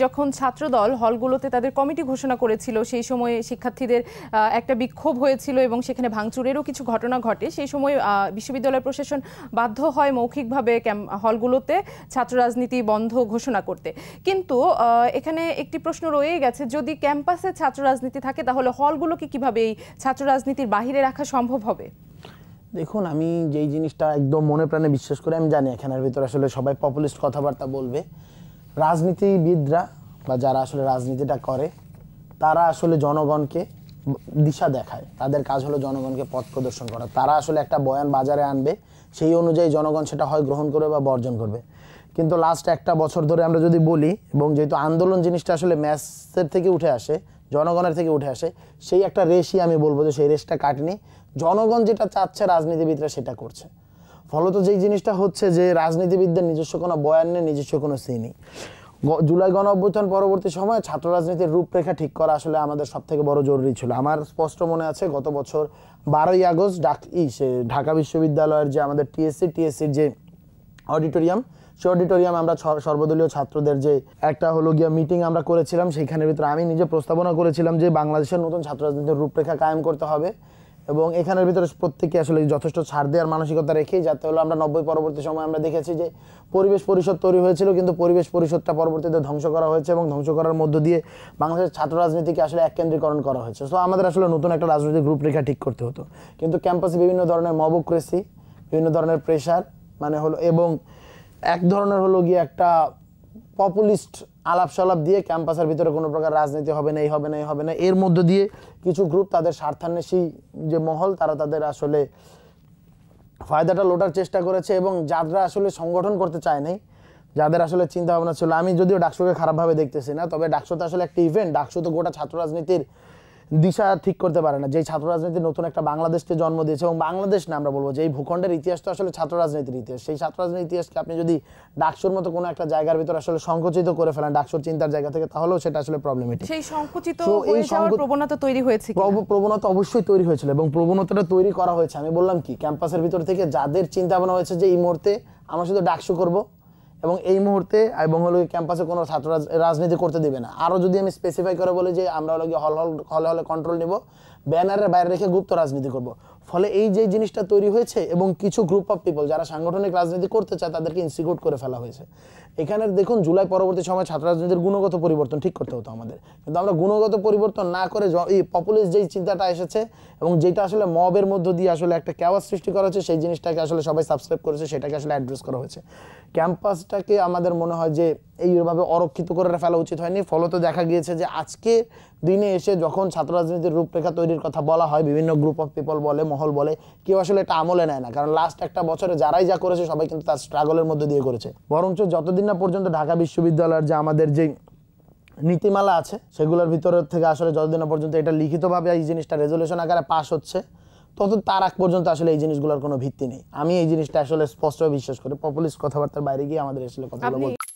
যখন ছাত্রদল হলগুলোতে তাদের কমিটি ঘোষণা করেছিল সেই সময় শিক্ষার্থীদের একটা বিক্ষোভ হয়েছিল এবং সেখানে ভাঙচুরেরও কিছু ঘটনা ঘটে। সেই সময় বিশ্ববিদ্যালয় প্রশাসন বাধ্য হয় মৌখিকভাবে হলগুলোতে ছাত্র রাজনীতি বন্ধ ঘোষণা করতে। কিন্তু এখানে একটি প্রশ্ন রয়ে গেছে, যদি ক্যাম্পাসে ছাত্র রাজনীতি থাকে তাহলে হলগুলোকে কিভাবে এই ছাত্র রাজনীতির বাহিরে রাখা সম্ভব হবে? দেখুন, আমি যেই জিনিসটা একদম মনে প্রাণে বিশ্বাস করি, আমি জানি এখানের ভিতরে আসলে সবাই পপুলিস্ট কথাবার্তা বলবে। রাজনীতিবিদরা বা যারা আসলে রাজনীতিটা করে তারা আসলে জনগণকে দিশা দেখায়। তাদের কাজ হলো জনগণকে পথ প্রদর্শন করা। তারা আসলে একটা বয়ান বাজারে আনবে, সেই অনুযায়ী জনগণ সেটা হয় গ্রহণ করবে বা বর্জন করবে। কিন্তু লাস্ট একটা বছর ধরে আমরা যদি বলি, এবং যেহেতু আন্দোলন জিনিসটা আসলে ম্যাসের থেকে উঠে আসে, জনগণের থেকে উঠে আসে, সেই একটা রেশই আমি বলবো যে সেই রেশটা কাটেনি। জনগণ যেটা চাচ্ছে রাজনীতিবিদরা সেটা করছে। ফলত যেই জিনিসটা হচ্ছে যে রাজনীতিবিদদের নিজস্ব কোনো বয়ান নেই, নিজস্ব কোনো সি নেই। জুলাই গণঅভ্যুত্থান পরবর্তী সময়ে ছাত্র রাজনীতির রূপরেখা ঠিক করা আসলে আমাদের সবথেকে বড় জরুরি ছিল। আমার স্পষ্ট মনে আছে গত বছর 12ই আগস্ট ঢাকা বিশ্ববিদ্যালয়ের যে আমাদের টিএসসির যে অডিটোরিয়াম, সেই অডিটোরিয়ামে আমরা সর্বদলীয় ছাত্রদের যে একটা হলো গিয়া মিটিং আমরা করেছিলাম। সেইখানের ভিতরে আমি নিজে প্রস্তাবনা করেছিলাম যে বাংলাদেশের নতুন ছাত্র রাজনীতির রূপরেখা কায়েম করতে হবে, এবং এখানের ভিতরে প্রত্যেকে আসলে যথেষ্ট ছাড় দেওয়ার মানসিকতা রেখেই, যাতে হলো আমরা 90 পরবর্তী সময় আমরা দেখেছি যে পরিবেশ পরিষদ তৈরি হয়েছিল, কিন্তু পরিবেশ পরিষদটা পরবর্তীতে ধ্বংস করা হয়েছে এবং ধ্বংস করার মধ্য দিয়ে বাংলাদেশের ছাত্র রাজনীতিকে আসলে এককেন্দ্রীকরণ করা হয়েছে। সো আমাদের আসলে নতুন একটা রাজনৈতিক রূপরেখা ঠিক করতে হতো। কিন্তু ক্যাম্পাসে বিভিন্ন ধরনের মবক্রেসি, বিভিন্ন ধরনের প্রেশার হলো, এবং এক ধরনের হলো গিয়ে একটা পপুলিস্ট আলাপ সালাপ দিয়ে ক্যাম্পাসের ভিতরে কোনো প্রকার রাজনীতি হবে না, এই হবে না, এই হবে না, এর মধ্য দিয়ে কিছু গ্রুপ তাদের স্বার্থান্বেষী যে মহল, তারা তাদের আসলে ফায়দাটা লোটার চেষ্টা করেছে। এবং যারা আসলে সংগঠন করতে চায় নাই, যাদের আসলে চিন্তা ভাবনা ছিল, আমি যদিও ডাকসুকে খারাপভাবে দেখতেছি না, তবে ডাকসু তো আসলে একটা ইভেন্ট। ডাকসু তো গোটা ছাত্র রাজনীতির দিশা ঠিক করতে পারে না। যেই ছাত্র রাজনীতির নতুন একটা বাংলাদেশকে জন্ম দিয়েছে, এবং বাংলাদেশ না আমরা বলবো যে এই ভূখণ্ডের ইতিহাস তো আসলে ছাত্র রাজনীতির ইতিহাস। সেই ছাত্র রাজনীতির ইতিহাসকে আপনি যদি ডাকসুর মতো কোনো একটা জায়গার ভিতরে আসলে সংকুচিত করে ফেলেন ডাকসুর চিন্তার জায়গা থেকে, তাহলেও সেটা আসলে প্রবলেমেটিক। সেই সংকুচিত হয়ে যাওয়ার প্রবণতা তৈরি হয়েছে, প্রবণতা অবশ্যই তৈরি হয়েছিল, এবং প্রবণতাটা তৈরি করা হয়েছে। আমি বললাম কি, ক্যাম্পাসের ভিতর থেকে যাদের চিন্তা ভাবনা হয়েছে যে এই মুহূর্তে আমরা শুধু ডাকসু করব, এবং এই মুহূর্তে এবং হলো ক্যাম্পাসে কোনো ছাত্র রাজনীতি করতে দিবে না। আরও যদি আমি স্পেসিফাই করে বলি যে আমরা হলো হলে কন্ট্রোল নিব, ব্যানারের বাইরে রেখে গুপ্ত রাজনীতি করব। ফলে এই যে জিনিসটা তৈরি হয়েছে, এবং কিছু গ্রুপ অফ পিপল যারা সাংগঠনিক রাজনীতি করতে চায় তাদেরকে ইনস্টিটিউট করে ফেলা হয়েছে। এখানে দেখুন, জুলাই পরবর্তী সময় ছাত্র রাজনীতির গুণগত পরিবর্তন ঠিক করতে হতো আমাদের, কিন্তু আমরা গুণগত পরিবর্তন না করে এই পপুলিস্ট যেই চিন্তাটা এসেছে, এবং যেটা আসলে মবের মধ্য দিয়ে আসলে একটা ক্যাওয়াস সৃষ্টি করা হচ্ছে, সেই জিনিসটাকে আসলে সবাই সাবস্ক্রাইব করেছে, সেটাকে আসলে অ্যাড্রেস করা হয়েছে। ক্যাম্পাসটাকে আমাদের মনে হয় যে এইভাবে অরক্ষিত করে ফেলা উচিত হয়নি। ফলত দেখা গিয়েছে যে আজকে দিনে এসে যখন ছাত্র রাজনীতির রূপরেখা তৈরির কথা বলা হয়, বিভিন্ন গ্রুপ অফ পিপল বলে, মহল বলে, কেউ আসলে এটা আমলে নেয় না। কারণ লাস্ট একটা বছরে যারাই যা করেছে সবাই কিন্তু তার স্ট্রাগলের মধ্যে দিয়ে করেছে। বরঞ্চ যতদিন না পর্যন্ত ঢাকা বিশ্ববিদ্যালয়ের যে আমাদের যে নীতিমালা আছে, সেগুলোর ভিতর থেকে আসলে যতদিন না পর্যন্ত এটা লিখিতভাবে এই জিনিসটা রেজলিউশন আকারে পাস হচ্ছে, তার আগ পর্যন্ত আসলে এই জিনিসগুলোর কোনো ভিত্তি নেই। আমি এই জিনিসটা আসলে স্পষ্টভাবে বিশ্বাস করি। পপুলিস্ট কথাবার্তার বাইরে গিয়ে আমাদের আসলে কথা বলতে